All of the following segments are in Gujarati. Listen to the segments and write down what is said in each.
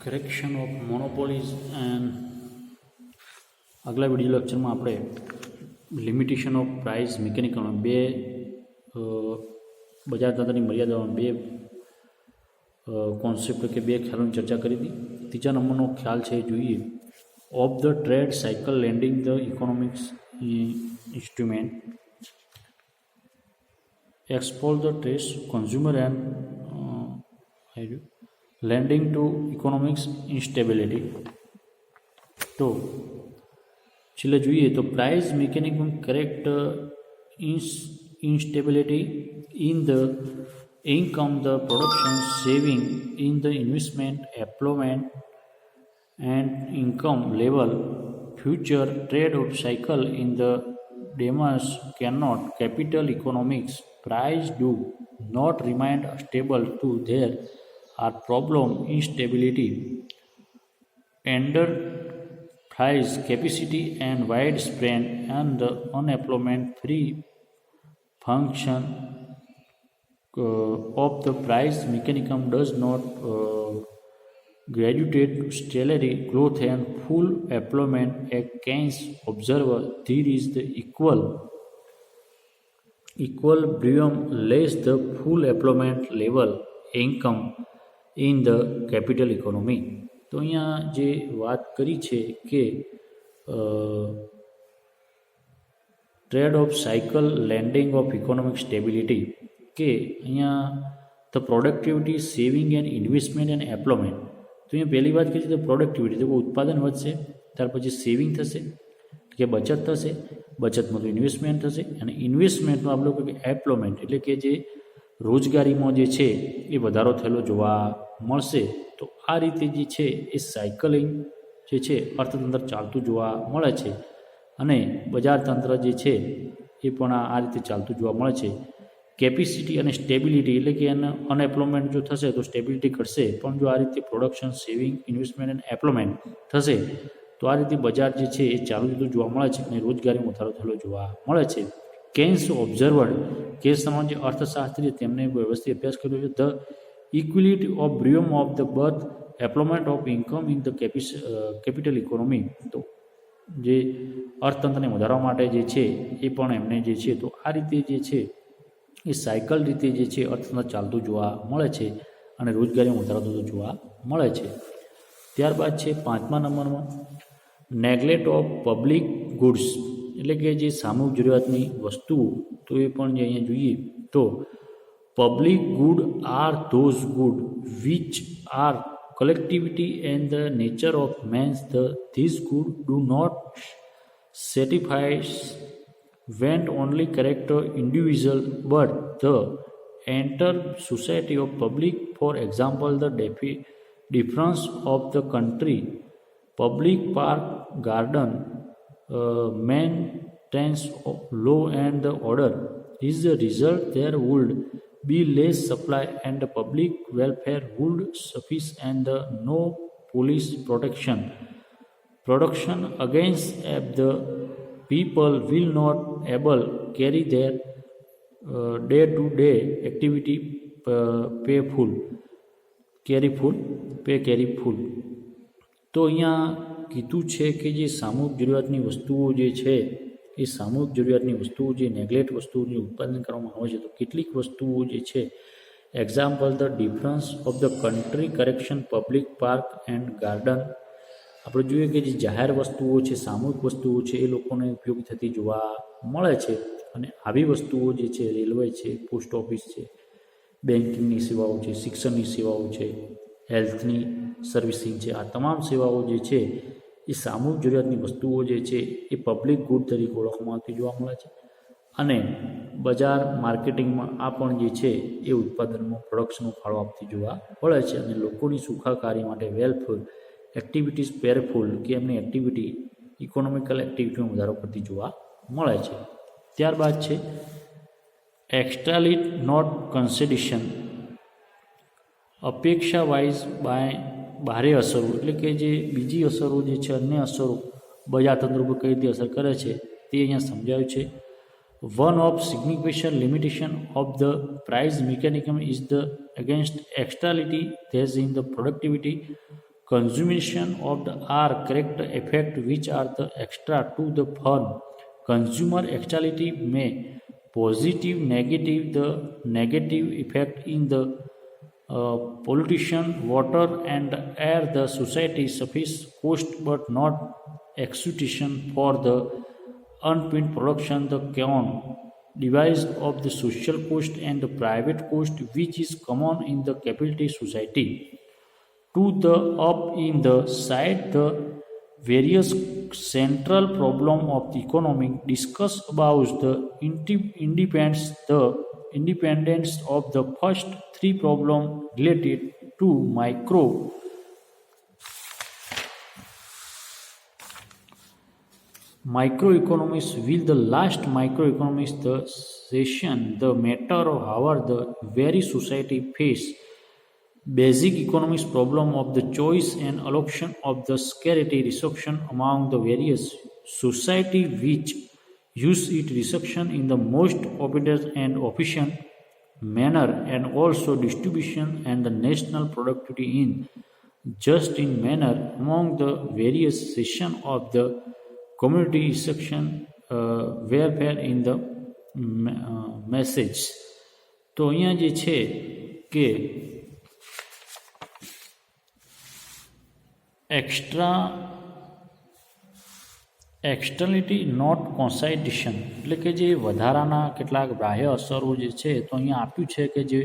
કરેક્શન ઓફ મોનોપોલીઝ એન્ડ આગલા વિડીયો લેક્ચરમાં આપણે લિમિટેશન ઓફ પ્રાઇસ મિકેનિકલમાં બે બજાર તંત્રની મર્યાદાઓમાં બે કોન્સેપ્ટ કે બે ખ્યાલોની ચર્ચા કરી હતી. ત્રીજા નંબરનો ખ્યાલ છે જોઈએ of the trade cycle landing the economics instrument expose the trade consumer and lending to economics instability. તો છેલ્લે જોઈએ તો price mechanism correct instability in the income, the production, saving, in the investment, employment and income level. Future trade of cycle in the demands cannot capital economics price do not remain stable to there are problem instability under price capacity and widespread and the unemployment free function of the price mechanism does not graduate salary growth and full employment against observer there is the equilibrium less the full employment level income in the capital economy. તો અહીંયા જે વાત કરી છે કે trade off cycle landing of economic stability કે અહીંયા the productivity saving and investment and employment. તો અહીંયા પહેલી વાત કરી છે તો પ્રોડક્ટિવિટી, તો ઉત્પાદન વધશે, ત્યાર પછી સેવિંગ થશે કે બચત થશે, બચતમાં તો ઇન્વેસ્ટમેન્ટ થશે અને ઇન્વેસ્ટમેન્ટમાં આપણે કહ્યું કે એમ્પ્લોયમેન્ટ એટલે કે જે રોજગારીમાં જે છે એ વધારો થયેલો જોવા મળશે. તો આ રીતે જે છે એ સાયકલિંગ જે છે અર્થતંત્ર ચાલતું જોવા મળે છે અને બજાર તંત્ર જે છે એ પણ આ રીતે ચાલતું જોવા મળે છે. કેપેસિટી અને સ્ટેબિલિટી એટલે કે એને અનએમ્પ્લોયમેન્ટ જો થશે તો સ્ટેબિલિટી ઘટશે, પણ જો આ રીતે પ્રોડક્શન, સેવિંગ, ઇન્વેસ્ટમેન્ટ અને એમ્પ્લોયમેન્ટ થશે તો આ રીતે બજાર જે છે એ ચાલુ થતું જોવા મળે છે અને રોજગારીમાં વધારો થયેલો જોવા મળે છે. કેન્સ ઓબ્ઝર્વર કેસમાં જે અર્થશાસ્ત્રી તેમને વ્યવસ્થિત અભ્યાસ કર્યો છે. The equilibrium of the birth employment of income in the capital economy. તો જે અર્થતંત્રને વધારવા માટે જે છે એ પણ એમને જે છે તો આ રીતે જે છે એ સાયકલ રીતે જે છે અર્થતંત્ર ચાલતું જોવા મળે છે અને રોજગારીમાં વધારો થતો જોવા મળે છે. ત્યારબાદ છે પાંચમા નંબરમાં નેગ્લેક્ટ ઓફ પબ્લિક ગુડ્સ એટલે કે જે સામૂહિક જરૂરિયાતની વસ્તુઓ. તો એ પણ જે અહીંયા જોઈએ તો public good R those good which are collectivity and the nature of man's these good do not satisfy when only character individual but the entire society of public. For example, the difference of the country public park garden maintenance law and the order is the result. There would be less supply and the public welfare would suffice and no police production against the people will not able carry their day to day activity pay full. તો અહીંયા કીધું છે કે જે સામૂહિક જરૂરિયાતની વસ્તુઓ જે છે એ સામૂહિક જરૂરિયાતની વસ્તુઓ જે નેગ્લેક્ટ વસ્તુઓની ઉત્પાદન કરવામાં આવે છે તો કેટલીક વસ્તુઓ જે છે example the difference of the country correction public park and garden. આપણે જોઈએ કે જે જાહેર વસ્તુઓ છે, સામૂહિક વસ્તુઓ છે એ લોકોને ઉપયોગી થતી જોવા મળે છે અને આવી વસ્તુઓ જે છે રેલવે છે, પોસ્ટ ઓફિસ છે, બેન્કિંગની સેવાઓ છે, શિક્ષણની સેવાઓ છે, હેલ્થની સર્વિસિંગ છે, આ તમામ સેવાઓ જે છે એ સામૂહિક જરૂરિયાતની વસ્તુઓ જે છે એ પબ્લિક ગુડ તરીકે ઓળખવામાં આવતી જોવા મળે છે અને બજાર માર્કેટિંગમાં આ પણ જે છે એ ઉત્પાદનમાં પ્રોડક્શનનો ફાળો આપતી જોવા મળે છે અને લોકોની સુખાકારી માટે વેલફેર એક્ટિવિટીઝ પેરફુલ કે એમની એક્ટિવિટી ઇકોનોમિકલ એક્ટિવિટીમાં વધારો કરતી જોવા મળે છે. ત્યારબાદ છે એક્સ્ટ્રાલિટ નોટ કન્સિડરેશન અપેક્ષા વાઇઝ બાહ્ય અસરો એટલે કે જે બીજી અસરો જે છે અન્ય અસરો બજાર તંત્ર ઉપર કઈ રીતે અસર કરે છે તે અહીંયા સમજાવ્યું છે. One of significant limitation of the price mechanism is the against externality there's in the productivity consumption of the are correct effect which are the extra to the firm. Consumer externality may positive, negative, the negative effect in the pollution, water and air, the society suffice cost but not execution for the unpaid production, the canon device of the social cost and the private cost which is common in the capitalist society. To the up in the side, the various central problem of the economy discuss about the independence of the first three problem related to microeconomics will the last microeconomics the session the matter of how the very society face basic economics problem of the choice and allocation of the scarcity reduction among the various society which use it reduction in the most obedient and efficient manner, and also distribution and the national productivity in just in manner among the various section of the community section welfare in the message. તો અહીંયા જે છે કે એક્સટર્નલિટી નોટ કોન્સાઇટેશન એટલે કે જે વધારાના કેટલાક બાહ્ય અસરો જે છે તો અહીંયા આપ્યું છે કે જે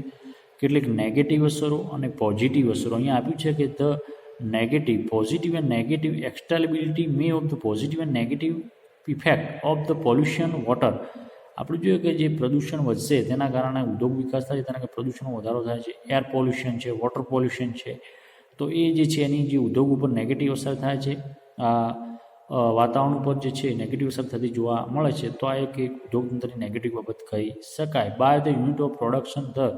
કેટલીક નેગેટિવ અસરો અને પોઝિટિવ અસરો અહીંયા આપ્યું છે કે the negative positive and negative extensibility may of the positive and negative effect of the pollution water. આપણે જોઈએ કે જે પ્રદૂષણ વધશે તેના કારણે ઉદ્યોગ વિકાસ થાય છે, તેના કારણે પ્રદૂષણમાં વધારો થાય છે, એર પોલ્યુશન છે, વોટર પોલ્યુશન છે, તો એ જે છે એની જે ઉદ્યોગ ઉપર નેગેટિવ અસર થાય છે, વાતાવરણ ઉપર જે છે નેગેટિવ અસર થતી જોવા મળે છે. તો આ એક ઉદ્યોગતંત્રની નેગેટિવ બાબત કહી શકાય. By the unit of production the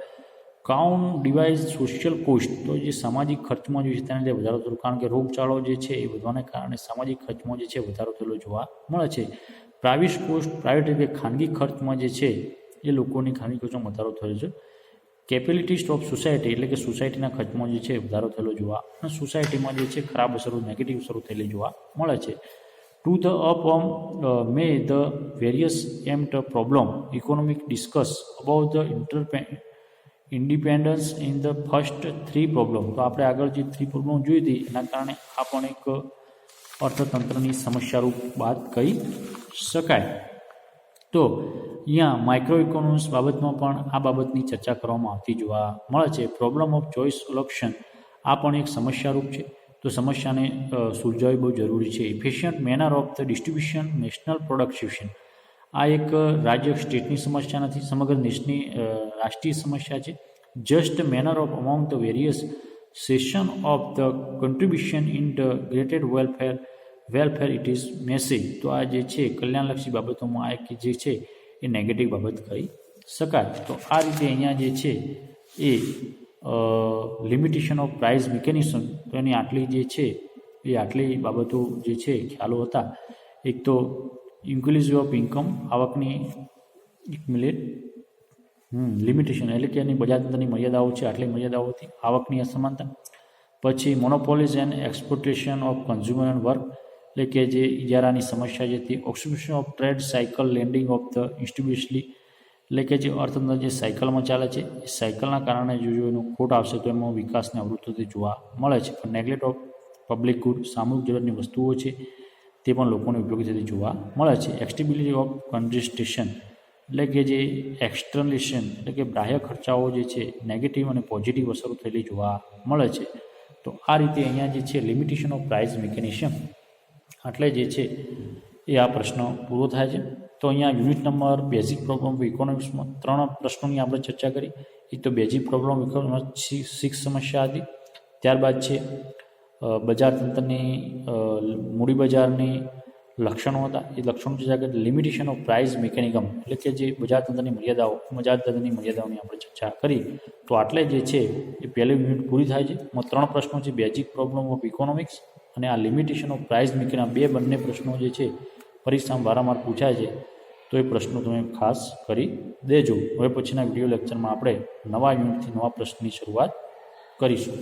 count divides social cost, તો જે સામાજિક ખર્ચમાં જે છે તેના લીધે વધારો થયો, કારણ કે રોગચાળો જે છે એ વધવાને કારણે સામાજિક ખર્ચમાં જે છે વધારો થયેલો જોવા મળે છે. પ્રાઇવેટ કોસ્ટ, પ્રાઇવેટ એટલે ખાનગી ખર્ચમાં જે છે એ લોકોની ખાનગી ખર્ચમાં વધારો થયો છે. કેપિટલિસ્ટ ઓફ સોસાયટી એટલે કે સોસાયટીના ખર્ચમાં જે છે વધારો થયેલો જોવા અને સોસાયટીમાં જે છે ખરાબ અસરો, નેગેટિવ અસરો થયેલી જોવા મળે છે. To the up May the various aimed problem economic discuss about the independence in the first three problem. તો આપણે આગળ જે થ્રી પ્રોબ્લેમ જોઈ હતી એના કારણે આ પણ એક અર્થતંત્રની સમસ્યારૂપ વાત કહી શકાય. તો અહીંયા માઇક્રો ઇકોનોમિક્સ બાબતમાં પણ આ બાબતની ચર્ચા કરવામાં આવતી જોવા મળે છે. પ્રોબ્લેમ ઓફ ચોઇસ ઓપ્શન આ પણ એક સમસ્યારૂપ છે, તો સમસ્યાને સુલઝાવવી બહુ જરૂરી છે. Efficient manner of the distribution national production, આ એક રાજ્ય સ્ટેટની સમસ્યા નથી, સમગ્ર દેશની રાષ્ટ્રીય સમસ્યા છે. Just manner of among the various session of the contribution in the grated welfare it is message. તો આ જે છે કલ્યાણલક્ષી બાબતોમાં આ એક જે છે એ નેગેટિવ બાબત કહી શકાય. તો આ રીતે અહીંયા જે છે એ લિમિટેશન ઓફ પ્રાઇસ મિકેનિઝમ, તો એની આટલી જે છે એ આટલી બાબતો જે છે ખ્યાલો હતા. એક તો ઇન્ક્લુઝિવ ઓફ ઇન્કમ, આવકની એક મિનિટ લિમિટેશન એટલે કે એની બજારતંત્રની મર્યાદાઓ છે, આટલી મર્યાદાઓ હતી. આવકની અસમાનતા, પછી monopolies and exploitation of consumer and work એટલે કે જે ઇજારાની સમસ્યા છે તે. Occupation of trade cycle landing of the institutionally એટલે કે જે અર્થતંત્ર જે સાયકલમાં ચાલે છે એ સાયકલના કારણે જો એનો ખોટ આવશે તો એમાં વિકાસને અવરોધ થતી જોવા મળે છે. પણ નેગ્લેક્ટ ઓફ પબ્લિક ગુડ, સામૂહિક જરૂરિયાતની વસ્તુઓ છે તે પણ લોકોને ઉપયોગી થતી જોવા મળે છે. એક્સટેબિલિટી ઓફ કન્જેસ્ટેશન એટલે કે જે એક્સટર્નલેશન એટલે કે બાહ્ય ખર્ચાઓ જે છે નેગેટિવ અને પોઝિટિવ અસરો થયેલી જોવા મળે છે. તો આ રીતે અહીંયા જે છે લિમિટેશન ઓફ પ્રાઇસ મિકેનિઝમ એટલે જે છે એ આ પ્રશ્ન પૂરો થાય છે. તો અહીંયા unit number basic problem of ઇકોનોમિક્સમાં 3 પ્રશ્નોની આપણે ચર્ચા કરી. એક તો બેઝિક પ્રોબ્લેમ ઇકોનોમિક્સ 6 સમસ્યા હતી, ત્યારબાદ છે બજારતંત્રની મૂડી બજારની લક્ષણો હતા, એ લક્ષણો ચર્ચા કરી. લિમિટેશન ઓફ પ્રાઇસ મિકેનિઝમ એટલે કે જે બજારતંત્રની મર્યાદાઓની આપણે ચર્ચા કરી. તો આટલે જે છે એ પહેલી યુનિટ પૂરી થાય છે. એમાં 3 પ્રશ્નો છે, બેઝિક પ્રોબ્લેમ ઓફ ઇકોનોમિક્સ અને આ લિમિટેશન ઓફ પ્રાઇસ મિકેનિઝમ, બંને પ્રશ્નો જે છે પરીક્ષામાં વારંવાર પૂછાય છે, તો એ પ્રશ્નો તમે ખાસ કરી દેજો. હવે પછીના વિડીયો લેક્ચરમાં આપણે નવા યુનિટથી નવા પ્રશ્નની શરૂઆત કરીશું.